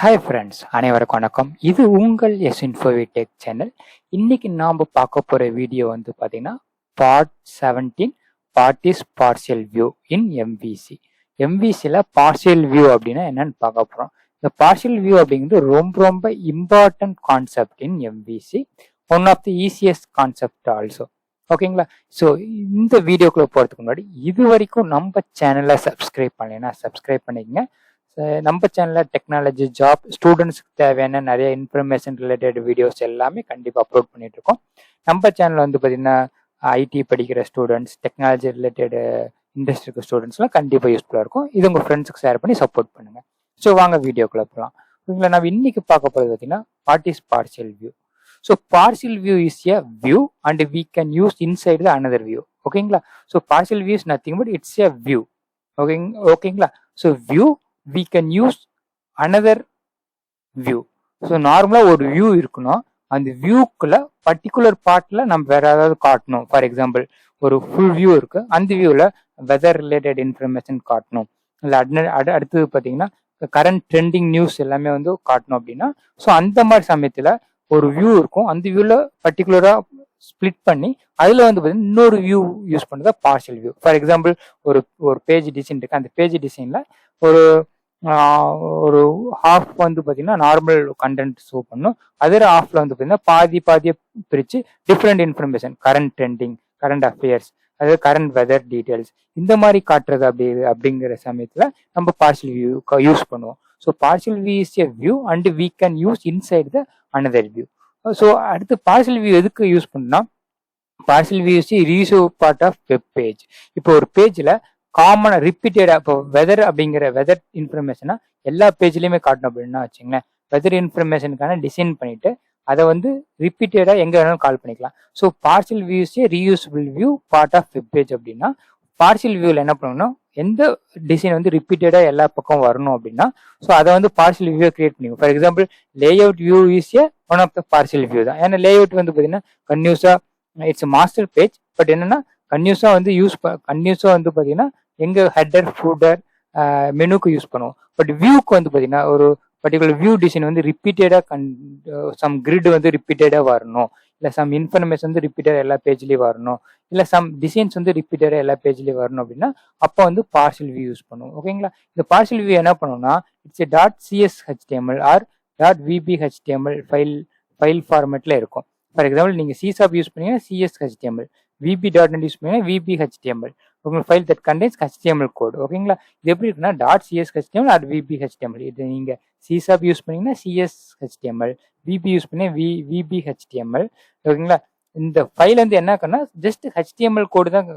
Hi friends, அனைவருக்கும் வணக்கம். இது உங்கள் YESINFOVEE டெக் சேனல். இன்னைக்கு நாம் பார்க்க போகிற வீடியோ வந்து பார்த்தீங்கன்னா part 17 part is partial view in MVC. MVCயில் பார்ஷியல் வியூ அப்படின்னா என்னன்னு பார்க்க போகிறோம். இந்த பார்ஷியல் வியூ அப்படிங்கிறது ரொம்ப important concept in MVC. One of the easiest concept also. ஓகேங்களா? ஸோ இந்த வீடியோக்குள்ளே போகிறதுக்கு முன்னாடி இது வரைக்கும் நம்ம சேனலை சப்ஸ்கிரைப் பண்ணலைன்னா சப்ஸ்கிரைப் பண்ணிக்கங்க. நம்ம சேனலில் டெக்னாலஜி, ஜாப், ஸ்டூடெண்ட்ஸ்க்கு தேவையான நிறைய இன்ஃபர்மேஷன் ரிலேட்டட் வீடியோஸ் எல்லாமே கண்டிப்பாக அப்லோட் பண்ணிட்டு இருக்கோம். நம்ம சேனலில் வந்து பார்த்தீங்கன்னா ஐடி படிக்கிற ஸ்டூடெண்ட்ஸ், டெக்னாலஜி ரிலேட்டட் இண்டஸ்ட்ரிக்கு ஸ்டூடெண்ட்ஸ்லாம் கண்டிப்பாக யூஸ்ஃபுல்லாக இருக்கும். இது உங்கள் ஃப்ரெண்ட்ஸுக்கு ஷேர் பண்ணி சப்போர்ட் பண்ணுங்கள். ஸோ வாங்க வீடியோக்குள்ளே போகலாம். இதில் நம்ம இன்னைக்கு பார்க்க போகிறது பார்த்தீங்கன்னா what is partial view. So partial view is a view and we can use inside the another view. ஓகேங்களா? So partial view is nothing but it's a view. ஓகேங்களா? So view we can use another view. So நார்மலாக ஒரு view இருக்கணும். அந்த வியூக்குள்ள particular பார்ட்ல நம்ம வேற ஏதாவது காட்டணும். ஃபார் எக்ஸாம்பிள் ஒரு ஃபுல் வியூ இருக்கு, அந்த வியூவில் வெதர் ரிலேட்டட் இன்ஃபர்மேஷன் காட்டணும். இல்லை அடுத்தது பார்த்தீங்கன்னா கரண்ட் ட்ரெண்டிங் நியூஸ் எல்லாமே வந்து காட்டணும் அப்படின்னா, ஸோ அந்த மாதிரி சமயத்தில் ஒரு வியூ இருக்கும். அந்த வியூவில் பர்டிகுலராக ஸ்பிளிட் பண்ணி அதில் வந்து பார்த்தீங்கன்னா இன்னொரு வியூ யூஸ் பண்ணுறதா பார்ஷியல் வியூ. ஃபார் எக்ஸாம்பிள் ஒரு பேஜ் டிசைன் இருக்கு. அந்த பேஜ் டிசைனில் ஒரு ஹாஃப் வந்து பார்த்தீங்கன்னா நார்மல் கண்டென்ட் ஷோ பண்ணும். அதர் ஹாஃப்ல வந்து பார்த்தீங்கன்னா பாதியை பிரித்து different information, current trending, current affairs, அதாவது கரண்ட் வெதர் டீட்டெயில்ஸ் இந்த மாதிரி காட்டுறது அப்படிங்கிற சமயத்தில் நம்ம பார்ஷியல் வியூ யூஸ் பண்ணுவோம். So partial view is a view and we can use inside the another view. So அடுத்து பார்ஷியல் வியூ எதுக்கு யூஸ் பண்ணா, partial view is reserve part of web page. இப்போ ஒரு பேஜில் காமனா ரிப்பீட்டடா இப்போ வெதர் அப்படிங்கிற வெதர் இன்ஃபர்மேஷனா எல்லா பேஜ்லயுமே காட்டணும் அப்படின்னா வச்சுங்களேன், வெதர் இன்ஃபர்மேஷனுக்கான டிசைன் பண்ணிட்டு அதை வந்து ரிப்பீட்டடா எங்க வேணாலும் கால் பண்ணிக்கலாம். So partial views reusable view part of web page அப்படின்னா, பார்ஷியல் வியூவில் என்ன பண்ணணும்னா எந்த டிசைன் வந்து ரிப்பீட்டடா எல்லா பக்கம் வரணும் அப்படின்னா, ஸோ அதை வந்து பார்ஷியல் வியூ கிரியேட் பண்ணிக்கும். For example layout view is one of the partial view தான். ஏன்னா லேஅவுட் வந்து பார்த்தீங்கன்னா கன்யூஸா இட்ஸ் மாஸ்டர் பேஜ், பட் என்னன்னா கன்யூஸா வந்து பார்த்தீங்கன்னா எங்க ஹெட்டர், ஃபூட்டர், மெனுக்கு யூஸ் பண்ணுவோம். பட் வியூக்கு வந்து பார்த்தீங்கன்னா ஒரு பர்டிகுலர் வியூ டிசைன் வந்து ரிப்பீட்டடா சம் கிரிட் வந்து ரிப்பீட்டடா வரணும், இல்லை சம் இன்ஃபர்மேஷன் வந்து ரிப்பீட்டடா எல்லா பேஜ்லயும் வரணும், இல்லை சம் டிசைன்ஸ் வந்து ரிப்பீட்டடா எல்லா பேஜ்லயும் வரணும் அப்படின்னா அப்போ வந்து பார்ஷியல் வியூ யூஸ் பண்ணுவோம். ஓகேங்களா? இந்த பார்ஷியல் வியூ என்ன பண்ணுவோம்னா it's .cshtml or .vbhtml file ஃபார்மேட்ல இருக்கும். ஃபார் எக்ஸாம்பிள் நீங்க CSAP யூஸ் பண்ணீங்கன்னா CSHTML, VB.NET யூஸ் பண்ணீங்கன்னா VBHTML. உங்கள் file that contains HTML code. ஓகேங்களா? இது எப்படி இருக்குன்னா .cshtml ஆர் VBHTML. இது நீங்க CSAP யூஸ் பண்ணீங்கன்னா CSHTML, VB யூஸ் பண்ணி VBHTML. ஓகேங்களா? இந்த ஃபைல் வந்து என்ன இருக்குன்னா ஜஸ்ட் HTML கோடு தான்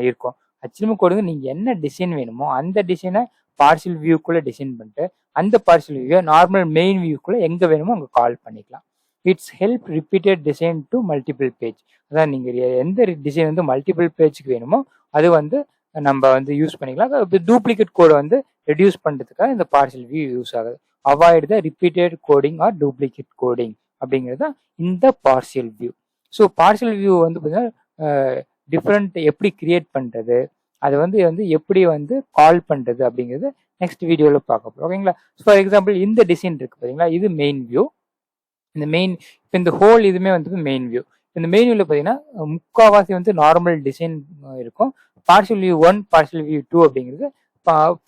இருக்கும். HTML கோடு நீங்க என்ன டிசைன் வேணுமோ அந்த டிசைனை பார்ஷியல் வியூக்குள்ள டிசைன் பண்ணிட்டு அந்த பார்ஷியல் வியூ நார்மல் மெயின் வியூக்குள்ள எங்க வேணுமோ அங்கே கால் பண்ணிக்கலாம். It's help repeated design to multiple page. அதான் நீங்க எந்த டிசைன் வந்து மல்டிபிள் பேஜுக்கு வேணுமோ அது வந்து நம்ம வந்து யூஸ் பண்ணிக்கலாம். டூப்ளிகேட் கோடை வந்து ரெடியூஸ் பண்ணுறதுக்காக இந்த பார்ஷியல் வியூ யூஸ் ஆகுது. Avoid the repeated coding or duplicate coding அப்படிங்கிறது தான் இந்த partial view. So partial view வந்து பார்த்தீங்கன்னா டிஃப்ரெண்ட் எப்படி கிரியேட் பண்ணுறது, அது வந்து எப்படி வந்து கால் பண்ணுறது அப்படிங்கிறது நெக்ஸ்ட் வீடியோவில் பார்க்க போகிறோம். ஓகேங்களா? ஃபார் எக்ஸாம்பிள் இந்த டிசைன் இருக்கு பார்த்தீங்களா, இது மெயின் வியூ. இந்த ஹோல் இதுவுமே வந்து மெயின் வியூ. இந்த மெயின் வியூவில் பார்த்தீங்கன்னா முக்கால்வாசி வந்து நார்மல் டிசைன் இருக்கும். பார்ஷியல் வியூ 1, பார்ஷியல் வியூ 2 அப்படிங்கிறது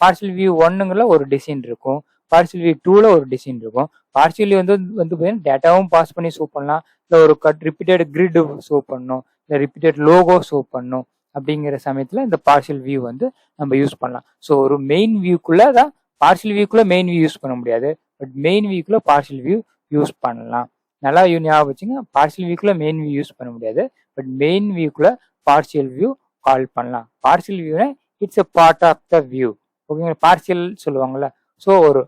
பார்ஷியல் வியூ 1ங்குள்ள ஒரு டிசைன் இருக்கும், பார்ஷியல் வியூ 2ல ஒரு டிசைன் இருக்கும். பார்ஷியல் வியூ வந்து பார்த்தீங்கன்னா டேட்டாவும் பாஸ் பண்ணி ஷோ பண்ணலாம், இல்லை ஒரு ரிப்பீட்டட் கிரிட் ஷோ பண்ணணும், இல்லை ரிப்பீட்டட் லோகோ ஷோ பண்ணணும். அப்படிங்கிற சமயத்தில் இந்த பார்ஷியல் வியூ வந்து நம்ம யூஸ் பண்ணலாம். ஸோ ஒரு மெயின் வியூக்குள்ள தான் பார்ஷியல் வியூக்குள்ள மெயின் வியூ யூஸ் பண்ண முடியாது, பட் மெயின் வியூக்குள்ள பார்ஷியல் வியூ யூஸ் பண்ணலாம். நல்லா ஞாபகம் வச்சுங்க, பார்ஷியல் வியூக்குள்ள மெயின் வியூ யூஸ் பண்ண முடியாது, பட் மெயின் வியூக்குள்ள பார்ஷியல் வியூ கால் பண்ணலாம். பார்ஷியல் வியூனா it's a part of the view. ஓகேங்களா? பார்ஷியல் சொல்லுவாங்கல்ல. ஸோ ஒரு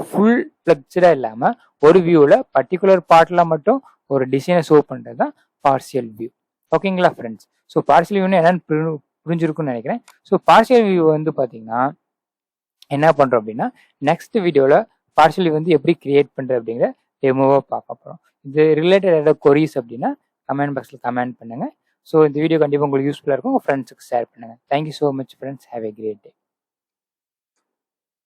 ஃபுல் ஃபிளெக்ஸ்டா இல்லாம ஒரு வியூவில் பர்டிகுலர் பார்ட்ல மட்டும் ஒரு டிசைனை ஷோ பண்றது தான் பார்ஷியல் வியூ. ஓகேங்களா ஃப்ரெண்ட்ஸ்? ஸோ பார்ஷியல் வியூன்னு என்னன்னு புரிஞ்சிருக்குன்னு நினைக்கிறேன். ஸோ பார்ஷியல் வியூ வந்து பார்த்தீங்கன்னா என்ன பண்றோம் அப்படின்னா நெக்ஸ்ட் வீடியோவில் பார்ஷியல் வியூ வந்து எப்படி கிரியேட் பண்றது அப்படிங்கிற டெமோவாக பார்க்க போகிறோம். இது ரிலேட்டட் ஏதாவது கொரிஸ் அப்படின்னா கமெண்ட் பாக்ஸில் கமெண்ட் பண்ணுங்க. ஸோ இந்த வீடியோ கண்டிப்பாக உங்களுக்கு யூஸ்ஃபுல்லாக இருக்கும். உங்கள் ஃப்ரெண்ட்ஸுக்கு ஷேர் பண்ணுங்கள். Thank you so much friends. Have a great day.